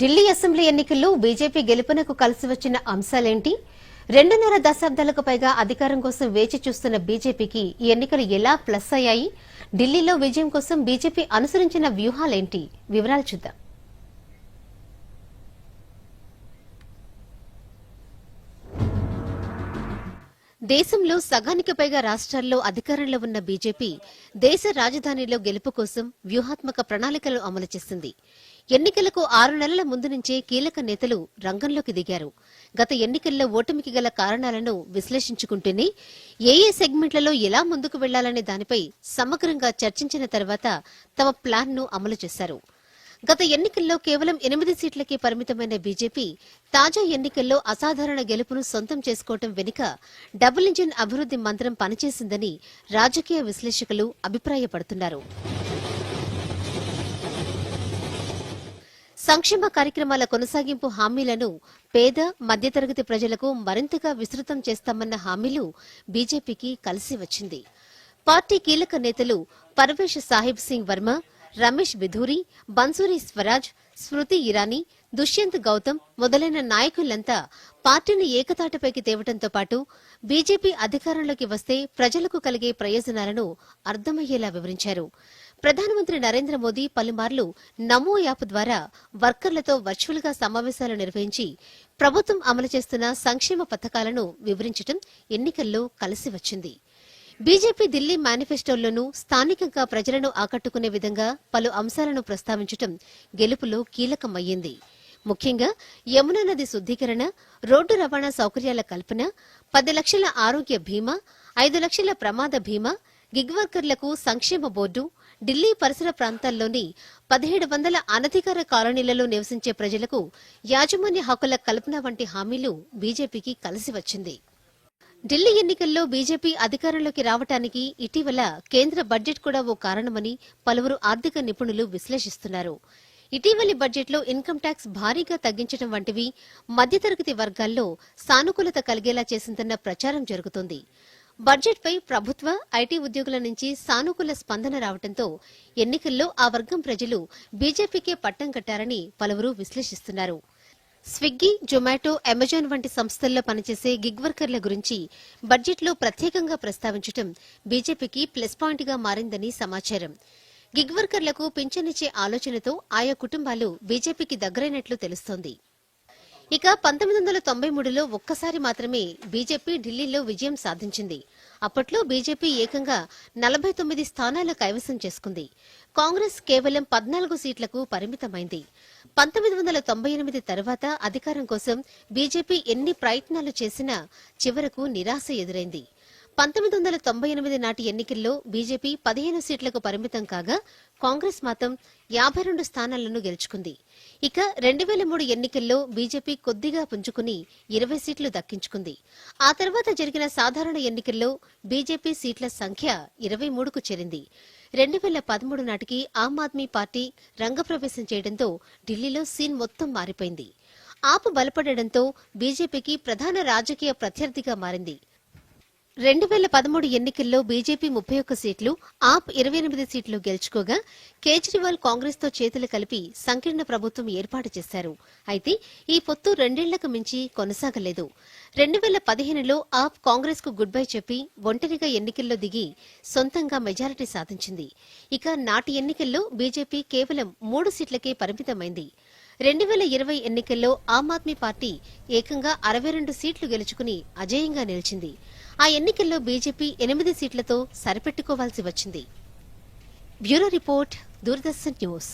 Delhi assembly ఎన్నికల్లో BJP గెలుపునకు కలిసి వచ్చిన అంశాలేంటి? 2.5 దశాబ్దాలకు పైగా అధికారం కోసం వేచి చూస్తున్న బీజేపీకి ఈ ఎన్నికలు ఎలా ప్లస్ అయ్యాయి? ఢిల్లీలో విజయం కోసం బీజేపీ అనుసరించిన వ్యూహాలేంటి? వివరాలు చూద్దాం. దేశంలో సగానికి పైగా రాష్ట్రాల్లో అధికారంలో ఉన్న బీజేపీ దేశ రాజధానిలో గెలుపు కోసం వ్యూహాత్మక ప్రణాళికలు అమలు చేసింది. ఎన్నికలకు 6 నెలల ముందు నుంచే కీలక నేతలు రంగంలోకి దిగారు. గత ఎన్నికల్లో ఓటమికి గల కారణాలను విశ్లేషించుకుంటూనే ఏ సెగ్మెంట్లలో ఎలా ముందుకు వెళ్లాలనే దానిపై సమగ్రంగా చర్చించిన తర్వాత తమ ప్లాన్ను అమలు చేశారు. గత ఎన్నికల్లో కేవలం 8 సీట్లకే పరిమితమైన బీజేపీ తాజా ఎన్నికల్లో అసాధారణ గెలుపును సొంతం చేసుకోవడం వెనుక డబుల్ ఇంజిన్ అభివృద్ది మంత్రం పనిచేసిందని రాజకీయ విశ్లేషకులు అభిప్రాయపడుతున్నారు. సంక్షేమ కార్యక్రమాల కొనసాగింపు హామీలను పేద మధ్యతరగతి ప్రజలకు మరింతగా విస్తృతం చేస్తామన్న హామీలు బీజేపీకి కలిసి వచ్చింది. పార్టీ కీలక నేతలు పర్వేష్ సాహిబ్ సింగ్ వర్మ, రమేష్ బిధూరి, బన్సూరి స్వరాజ్, స్మృతి ఇరానీ, దుష్యంత్ గౌతమ్ మొదలైన నాయకులంతా పార్టీని ఏకతాటిపైకి తేవడంతో పాటు బీజేపీ అధికారంలోకి వస్తే ప్రజలకు కలిగే ప్రయోజనాలను అర్థమయ్యేలా వివరించారు. ప్రధానమంత్రి నరేంద్ర మోదీ పలుమార్లు నమో యాప్ ద్వారా వర్కర్లతో వర్చువల్ గా సమావేశాలు నిర్వహించి ప్రభుత్వం అమలు చేస్తున్న సంక్షేమ పథకాలను వివరించడం ఎన్నికల్లో కలిసి వచ్చింది. బీజేపీ ఢిల్లీ మేనిఫెస్టోల్లోనూ స్థానికంగా ప్రజలను ఆకట్టుకునే విధంగా పలు అంశాలను ప్రస్తావించడం గెలుపులో కీలకమయ్యింది. ముఖ్యంగా యమునా నది శుద్దీకరణ, రోడ్డు రవాణా సౌకర్యాల కల్పన, 10 లక్షల ఆరోగ్య బీమా, 5 లక్షల ప్రమాద బీమా, గిగ్ వర్కర్లకు సంక్షేమ బోర్డు, ఢిల్లీ పరిసర ప్రాంతాల్లోని 1700 అనధికార కాలనీలలో నివసించే ప్రజలకు యాజమాన్య హక్కుల కల్పన వంటి హామీలు బీజేపీకి కలిసి వచ్చింది. ఢిల్లీ ఎన్నికల్లో బీజేపీ అధికారంలోకి రావటానికి ఇటీవల కేంద్ర బడ్జెట్ కూడా ఓ కారణమని పలువురు ఆర్థిక నిపుణులు విశ్లేషిస్తున్నారు. ఇటీవలి బడ్జెట్లో ఇన్కమ్ ట్యాక్స్ భారీగా తగ్గించడం వంటివి మధ్యతరగతి వర్గాల్లో సానుకూలత కలిగేలా చేసిందన్న ప్రచారం జరుగుతోంది. బడ్జెట్పై ప్రభుత్వ, ఐటీ ఉద్యోగుల నుంచి సానుకూల స్పందన రావడంతో ఎన్నికల్లో ఆ వర్గం ప్రజలు బీజేపీకే పట్టం కట్టారని పలువురు విశ్లేషిస్తున్నారు. స్విగ్గీ, జొమాటో, అమెజాన్ వంటి సంస్థల్లో పనిచేసే గిగ్ వర్కర్ల గురించి బడ్జెట్లో ప్రత్యేకంగా ప్రస్తావించడం బీజేపీకి ప్లస్ పాయింట్గా మారిందని సమాచారం. గిగ్ వర్కర్లకు పింఛనిచ్చే ఆలోచనతో ఆయా కుటుంబాలు బీజేపీకి దగ్గరైనట్లు తెలుస్తోంది. ఇక 1993లో ఒక్కసారి మాత్రమే బీజేపీ ఢిల్లీలో విజయం సాధించింది. అప్పట్లో బీజేపీ ఏకంగా 49 స్థానాలు కైవసం చేసుకుంది. కాంగ్రెస్ కేవలం 14 సీట్లకు పరిమితమైంది. 1998 తర్వాత అధికారం కోసం బీజేపీ ఎన్ని ప్రయత్నాలు చేసినా చివరకు నిరాశ ఎదురైంది. 1998 నాటి ఎన్నికల్లో బీజేపీ 15 సీట్లకు పరిమితం కాగా కాంగ్రెస్ మాత్రం 52 స్థానాలను గెలుచుకుంది. ఇక 2003 ఎన్నికల్లో బీజేపీ కొద్దిగా పుంజుకుని 20 సీట్లు దక్కించుకుంది. ఆ తర్వాత జరిగిన సాధారణ ఎన్నికల్లో బీజేపీ సీట్ల సంఖ్య 23కు చేరింది. 2013 నాటికి ఆమ్ ఆద్మీ పార్టీ రంగప్రవేశం చేయడంతో ఢిల్లీలో సీన్ మొత్తం మారిపోయింది. ఆప్ బలపడడంతో బీజేపీకి ప్రధాన రాజకీయ ప్రత్యర్థిగా మారింది. 2013 ఎన్నికల్లో బీజేపీ 31 సీట్లు, ఆప్ 28 సీట్లు గెలుచుకోగా కేజ్రీవాల్ కాంగ్రెస్ తో చేతులు కలిపి సంకీర్ణ ప్రభుత్వం ఏర్పాటు చేశారు. అయితే ఈ పొత్తు 2 ఏళ్లకు మించి కొనసాగలేదు. 2015లో ఆప్ కాంగ్రెస్ కు గుడ్ బై చెప్పి ఒంటరిగా ఎన్నికల్లో దిగి సొంతంగా మెజారిటీ సాధించింది. ఇక నాటి ఎన్నికల్లో బీజేపీ కేవలం 3 సీట్లకే పరిమితమైంది. 2020 ఎన్నికల్లో ఆమ్ ఆద్మీ పార్టీ ఏకంగా 62 సీట్లు గెలుచుకుని అజేయంగా నిలిచింది. ఆ ఎన్నికల్లో బీజేపీ 8 సీట్లతో సరిపెట్టుకోవాల్సి వచ్చింది. Bureau report, Doordarshan news.